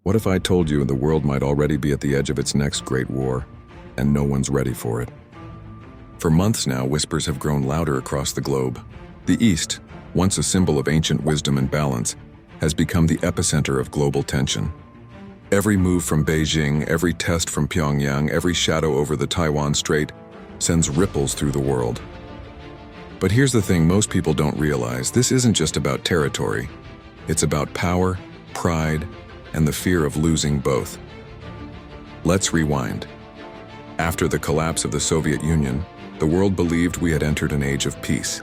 What if I told you the world might already be at the edge of its next great war, and no one's ready for it? For months now, whispers have grown louder across the globe. The East, once a symbol of ancient wisdom and balance, has become the epicenter of global tension. Every move from Beijing, every test from Pyongyang, every shadow over the Taiwan Strait sends ripples through the world. But here's the thing most people don't realize: this isn't just about territory. It's about power, pride, and the fear of losing both. Let's rewind. After the collapse of the Soviet Union, the world believed we had entered an age of peace,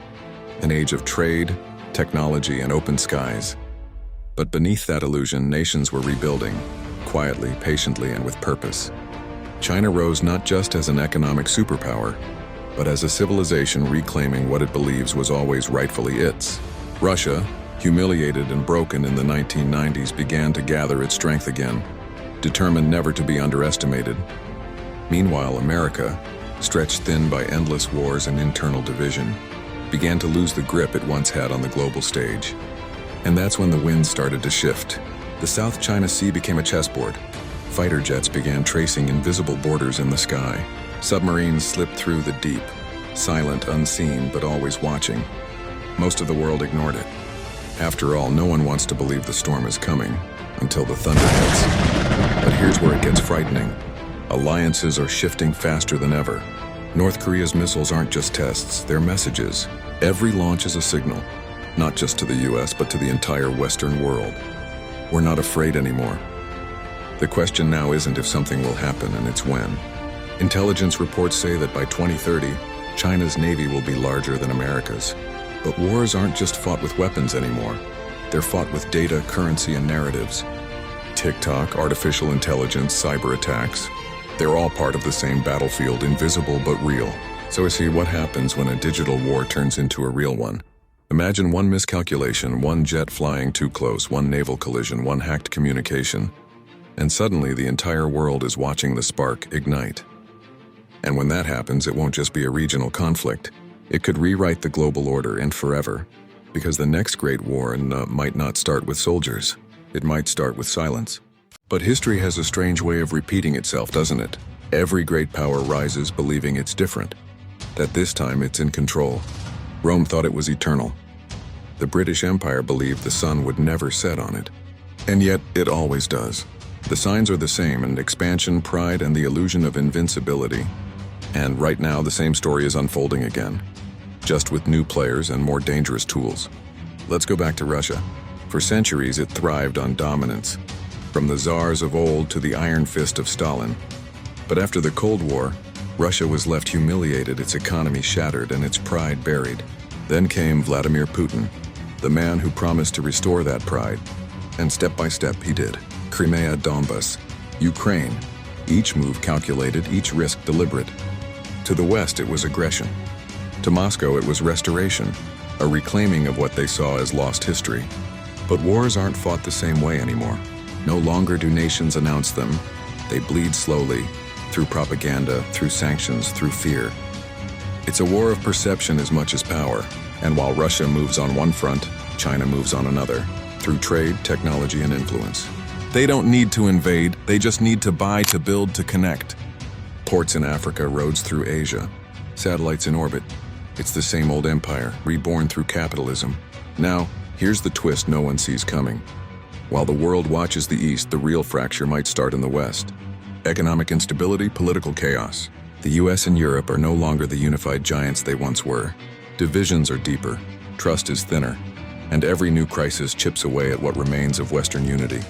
an age of trade, technology, and open skies. But beneath that illusion, nations were rebuilding, quietly, patiently, and with purpose. China rose not just as an economic superpower, but as a civilization reclaiming what it believes was always rightfully its. Russia, humiliated and broken in the 1990s, began to gather its strength again, determined never to be underestimated. Meanwhile, America, stretched thin by endless wars and internal division, began to lose the grip it once had on the global stage. And that's when the winds started to shift. The South China Sea became a chessboard. Fighter jets began tracing invisible borders in the sky. Submarines slipped through the deep, silent, unseen, but always watching. Most of the world ignored it. After all, no one wants to believe the storm is coming until the thunder hits. But here's where it gets frightening. Alliances are shifting faster than ever. North Korea's missiles aren't just tests, they're messages. Every launch is a signal, not just to the US, but to the entire Western world. We're not afraid anymore. The question now isn't if something will happen, and it's when. Intelligence reports say that by 2030, China's navy will be larger than America's. But wars aren't just fought with weapons anymore. They're fought with data, currency, and narratives. TikTok, artificial intelligence, cyber attacks. They're all part of the same battlefield, invisible but real. So see what happens when a digital war turns into a real one. Imagine one miscalculation, one jet flying too close, one naval collision, one hacked communication, and suddenly the entire world is watching the spark ignite. And when that happens, it won't just be a regional conflict. It could rewrite the global order, and forever. Because the next great war might not start with soldiers. It might start with silence. But history has a strange way of repeating itself, doesn't it? Every great power rises believing it's different, that this time it's in control. Rome thought it was eternal. The British Empire believed the sun would never set on it. And yet, it always does. The signs are the same: and expansion, pride, and the illusion of invincibility. And right now, the same story is unfolding again, just with new players and more dangerous tools. Let's go back to Russia. For centuries, it thrived on dominance, from the czars of old to the iron fist of Stalin. But after the Cold War, Russia was left humiliated, its economy shattered, and its pride buried. Then came Vladimir Putin, the man who promised to restore that pride. And step by step, he did. Crimea, Donbas, Ukraine. Each move calculated, each risk deliberate. To the West, it was aggression. To Moscow, it was restoration, a reclaiming of what they saw as lost history. But wars aren't fought the same way anymore. No longer do nations announce them. They bleed slowly, through propaganda, through sanctions, through fear. It's a war of perception as much as power. And while Russia moves on one front, China moves on another, through trade, technology, and influence. They don't need to invade, they just need to buy, to build, to connect. Ports in Africa, roads through Asia, satellites in orbit. It's the same old empire, reborn through capitalism. Now, here's the twist no one sees coming. While the world watches the East, the real fracture might start in the West. Economic instability, political chaos. The US and Europe are no longer the unified giants they once were. Divisions are deeper, trust is thinner, and every new crisis chips away at what remains of Western unity.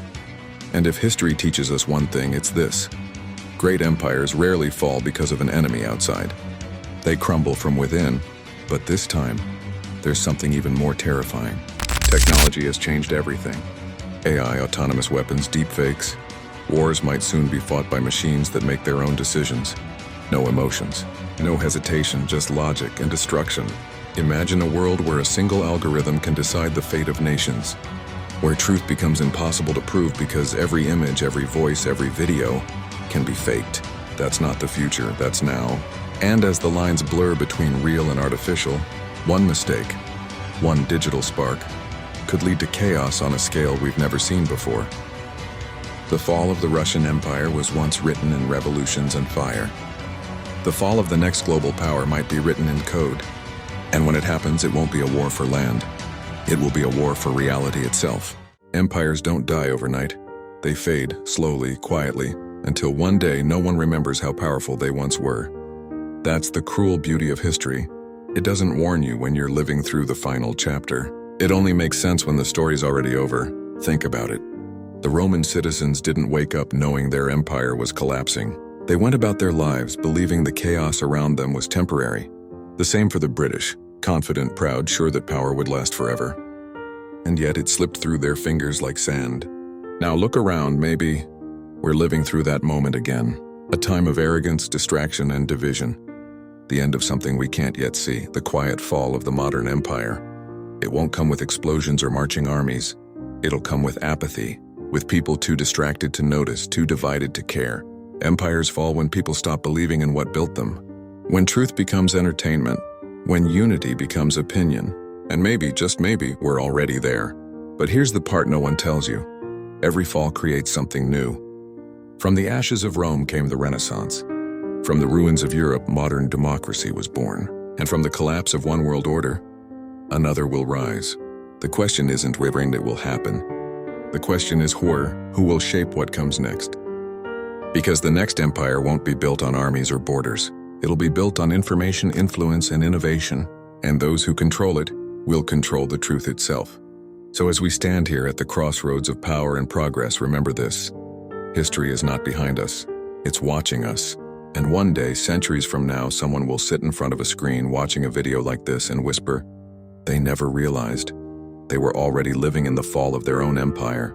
And if history teaches us one thing, it's this: great empires rarely fall because of an enemy outside. They crumble from within, but this time, there's something even more terrifying. Technology has changed everything. AI, autonomous weapons, deepfakes. Wars might soon be fought by machines that make their own decisions. No emotions, no hesitation, just logic and destruction. Imagine a world where a single algorithm can decide the fate of nations, where truth becomes impossible to prove because every image, every voice, every video can be faked. That's not the future, that's now. And as the lines blur between real and artificial, one mistake, one digital spark, could lead to chaos on a scale we've never seen before. The fall of the Russian Empire was once written in revolutions and fire. The fall of the next global power might be written in code. And when it happens, it won't be a war for land. It will be a war for reality itself. Empires don't die overnight. They fade, slowly, quietly, until one day no one remembers how powerful they once were. That's the cruel beauty of history. It doesn't warn you when you're living through the final chapter. It only makes sense when the story's already over. Think about it. The Roman citizens didn't wake up knowing their empire was collapsing. They went about their lives believing the chaos around them was temporary. The same for the British, confident, proud, sure that power would last forever. And yet it slipped through their fingers like sand. Now look around, maybe we're living through that moment again. A time of arrogance, distraction, and division. The end of something we can't yet see, the quiet fall of the modern empire. It won't come with explosions or marching armies. It'll come with apathy, with people too distracted to notice, too divided to care. Empires fall when people stop believing in what built them. When truth becomes entertainment, when unity becomes opinion, and maybe, just maybe, we're already there. But here's the part no one tells you. Every fall creates something new. From the ashes of Rome came the Renaissance. From the ruins of Europe, modern democracy was born. And from the collapse of one world order, another will rise. The question isn't whether it will happen. The question is who will shape what comes next. Because the next empire won't be built on armies or borders. It'll be built on information, influence, and innovation. And those who control it will control the truth itself. So as we stand here at the crossroads of power and progress, remember this. History is not behind us. It's watching us. And one day, centuries from now, someone will sit in front of a screen watching a video like this and whisper, they never realized. They were already living in the fall of their own empire.